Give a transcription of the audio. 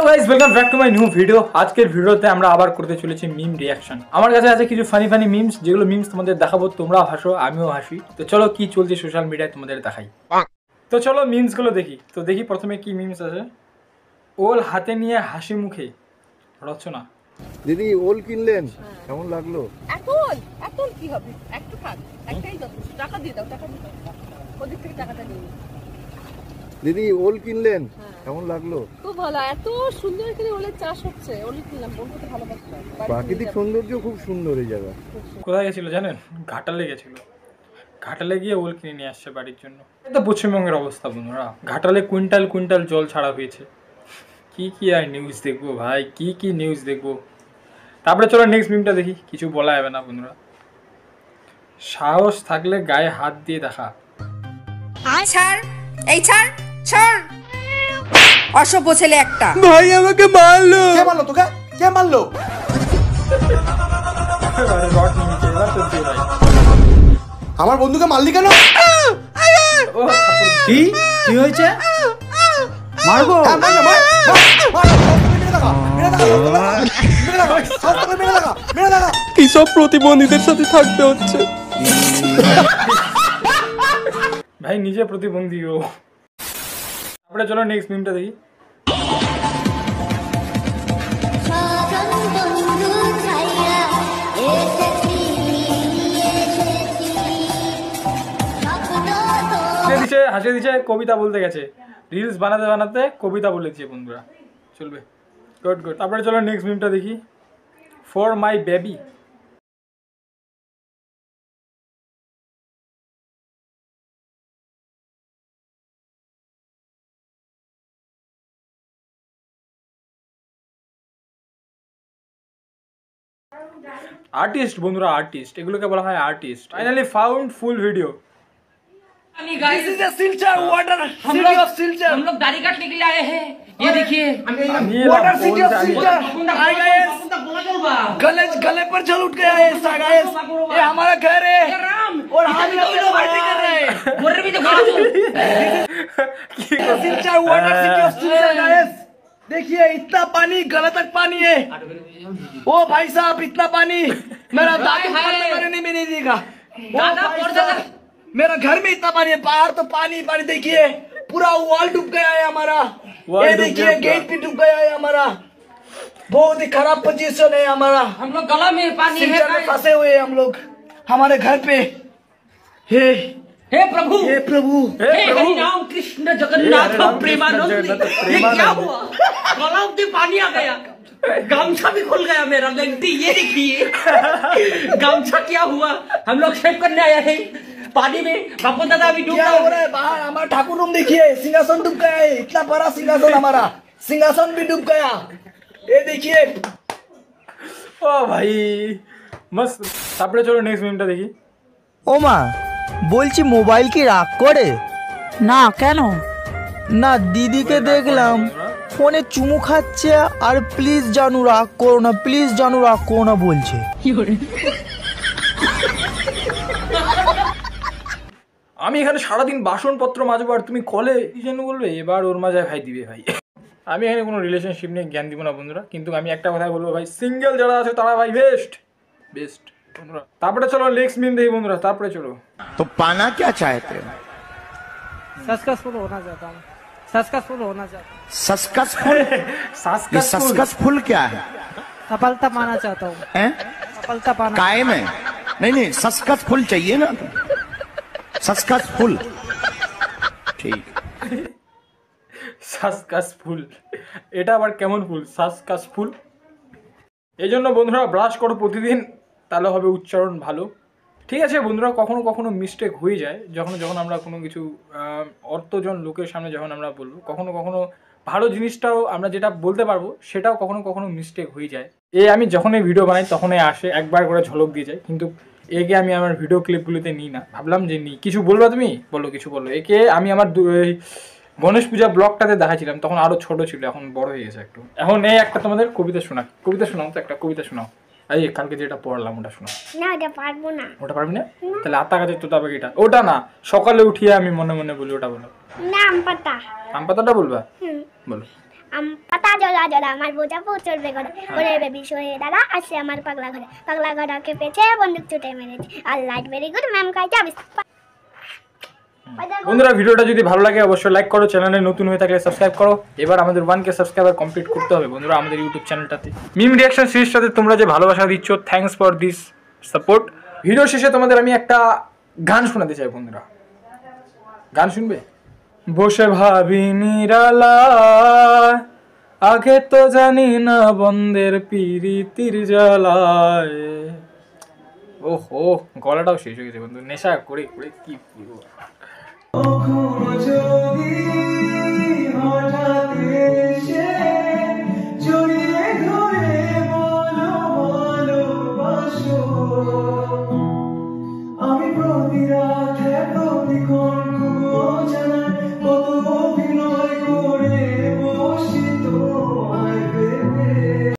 Guys welcome back to my new video. আজকের ভিডিওতে আমরা আবার করতে চলেছি মিম রিঅ্যাকশন। আমার কাছে আছে কিছু ফানি ফানি মিমস, যেগুলো মিমস তোমাদের দেখাবো, তোমরাও হাসো আমিও হাসি। তো চলো কি চলছে সোশ্যাল মিডিয়ায় তোমাদের দেখাই। তো চলো মিমস গুলো দেখি। তো দেখি প্রথমে কি মিমস আছে। ওল হাতে নিয়ে হাসি মুখে রচনা। দিদি ওল কিনলেন, কেমন লাগলো? এখন কি হবে, একটু থাক, একটাই যথেষ্ট। টাকা দিয়ে দাও, টাকা দিয়ে দাও, ওদিক থেকে টাকাটা নিয়ে। দিদি ওল কিনলেন, কেমন লাগলো? খুব ভালো, এত সুন্দর এখানে ওলের চাষ হচ্ছে। ওল কিনলাম, বলতে ভালোবাসতাম। প্রাকৃতিক সৌন্দর্য খুব সুন্দর এই জায়গা। কোথায় গেছিল জানেন? ঘাটালে গেছিল। ঘাটালে গিয়ে ওল কিনে নিয়ে আসছে বাড়ির জন্য। এটা পশ্চিমবঙ্গের অবস্থা বন্ধুরা। ঘাটালে কুইন্টাল কুইন্টাল জল ছাড়া হয়েছে। কি কি আর নিউজ দেখবো ভাই, কি কি নিউজ দেখবো। তারপরে চলো নেক্সট মিমটা দেখি। কিছু বলা যাবে না বন্ধুরা। সাহস থাকলে গায়ে হাত দিয়ে দেখা। ছাড়, এই ছাড়, ছাড়। অসভ্য ছেলে একটা। ভাই আমাকে মারলো। কে মারলো তোকে? কে মারলো? আমার বন্ধুকে মারলি কেন? কি কি হয়েছে? মারবো? কি সব প্রতিবন্ধীদের সাথে থাকতে হচ্ছে ভাই, নিজে প্রতিবন্ধী ও। তারপরে চলো নেক্সট মিমটা দেখি। হাসিয়ে দিচ্ছে, কবিতা বলতে গেছে। রিলস বানাতে বানাতে কবিতা বলে দিচ্ছে বন্ধুরা। চলবে, গুড গুড। তারপরে চলো নেক্সট মিমটা দেখি। For my baby. आर्टिस्ट बंधुरा आर्टिस्ट एगुलोके बोला है artist. Finally found full video. This is a Silchar water city of Silchar। हम लोग दाढ़ी काटने के लिए आए हैं। ये देखिए water city of Silchar। Hi guys, गले पर जल उठ गया है गाइस। ये हमारा घर है और हम लोग पार्टी कर रहे हैं। मोटर भी देखो। Silchar water city of Silchar guys. देखिए इतना पानी, गला तक पानी है। ओ भाई साहब, इतना पानी मेरा दादी नहीं मिलेगा। मेरा घर में इतना पानी है, बाहर तो पानी पानी। देखिए पूरा वॉल डूब गया है हमारा। ये देखिए गेट भी डूब गया है हमारा। बहुत ही खराब पोजीशन है हमारा। हम लोग गला में पानी है, फंसे हुए हैं हम लोग हमारे घर पे। हे प्रभु, हे प्रभु, हे हरि राम कृष्ण जगन्नाथ प्रेमानंद। ये क्या हुआ? गला में पानी आ गया, गामछा भी खुल गया मेरा। लगती ये देखिए गामछा क्या हुआ। हम लोग शेव करने आया है पानी में। बापू दादा भी डूब रहा है बाहर। हमारा ठाकुर रूम देखिए, सिंहासन डूब गया है। इतना बड़ा सिंहासन, हमारा सिंहासन भी डूब गया। ये देखिए। ओ भाई मस्त। তারপরে চলো নেক্সট মিমটা দেখি। ও মা, বলছি মোবাইল কি রাগ করে? না, কেন? না, দিদিকে দেখলাম ফোনে চুমু খাচ্ছে আর প্লিজ জানু রাগ করো না, প্লিজ জানু রাগ করো না বলছে। আমি এখানে সারাদিন বাসনপত্র মাজবো আর তুমি কলে কি যেন বলবে। এবার ওর মাঝে ভাই দিবে ভাই। আমি এখানে কোনো রিলেশনশিপ নিয়ে জ্ঞান দিব না বন্ধুরা, কিন্তু আমি একটা কথা বলবো ভাই, সিঙ্গেল যারা আছে তারা ভাই বেস্ট বেস্ট বন্ধুরা। তারপরে চলো নেক্সট মিম দেখি বন্ধুরা। তারপরে চলো। तो पाना क्या चाहते हो? सक्सेसफुल होना चाहता हूँ, सक्सेसफुल होना चाहता हूँ। सस्कसफुल? ये सस्कसफुल क्या है? सफलता पाना चाहता हूँ। हैं? सफलता पाना काय में? नहीं सस्कसफुल चाहिए ना। सस्कसफुल ठीक। সাসকাসফুল, এটা আবার কেমন ফুল? সাসকাসফুল। এই জন্য বন্ধুরা ব্রাশ করো প্রতিদিন, তাহলে হবে উচ্চারণ ভালো। ঠিক আছে বন্ধুরা, কখনো কখনো মিস্টেক হয়ে যায় যখন আমরা কোনো কিছু অর্থজন লোকের সামনে যখন আমরা বলবো, কখনো কখনো ভালো জিনিসটাও আমরা যেটা বলতে পারবো সেটাও কখনো কখনো মিস্টেক হয়ে যায়। আমি যখনই ভিডিও বানাই তখনই আসে, একবার করে ঝলক দিয়ে যায়, কিন্তু একে আমি আমার ভিডিও ক্লিপগুলিতে নিই না। ভাবলাম যে নিই। কিছু বলবো তুমি? বলো, কিছু বলো। একে আমি আমার গণেশ পূজা ব্লগটাতে দেখাচ্ছিলাম, তখন আরো ছোট ছিল, এখন বড় হয়ে গেছে একটু। এখন এই একটা তোমাদের কবিতা শোনাও তো, একটা কবিতা শোনাও। এই কালকে যেটা পড়লাম ওটা শোনাও। না, ওটা পারবো না। ওটা পারবি না? তাহলে আতা গাছের তোতা পাখিটা, ওটা না, সকালে উঠিয়ে আমি মনে মনে বলি, ওটা বলো। না, আম পাতা। আম পাতাটা বলবা? বলো। পাতা জলা জলা আমার বোঝা চলবে ঘরে ঘরে বেবি শোয়ে দাদা আসছে আমার পাগলা ঘরে পেছে বন্দুক ছুটে মেরেছে আর লাইট ভেরি গুড ম্যাম কাইটা বন্ধুরা ভিডিওটা যদি ভালো লাগে অবশ্যই লাইক করো, চ্যানেলে নতুন হয়ে থাকলে সাবস্ক্রাইব করো। এবার আমাদের 1K সাবস্ক্রাইবার কমপ্লিট করতে হবে বন্ধুরা আমাদের ইউটিউব চ্যানেলটাতে। মিম রিঅ্যাকশন সিরিজটাতে তোমরা যে ভালোবাসা দিচ্ছ, thanks for this support. Video শেষে তোমাদের আমি একটা গান শোনাতে চাই বন্ধুরা, গান শুনবে? বসে ভাবি নিরালায় আগে তো জানি না বন্ধের পিরিতির জ্বালায়। ওহো গলাটাও শেষ হয়ে গেছে বন্ধু, নেশা করে করে কি বলবো।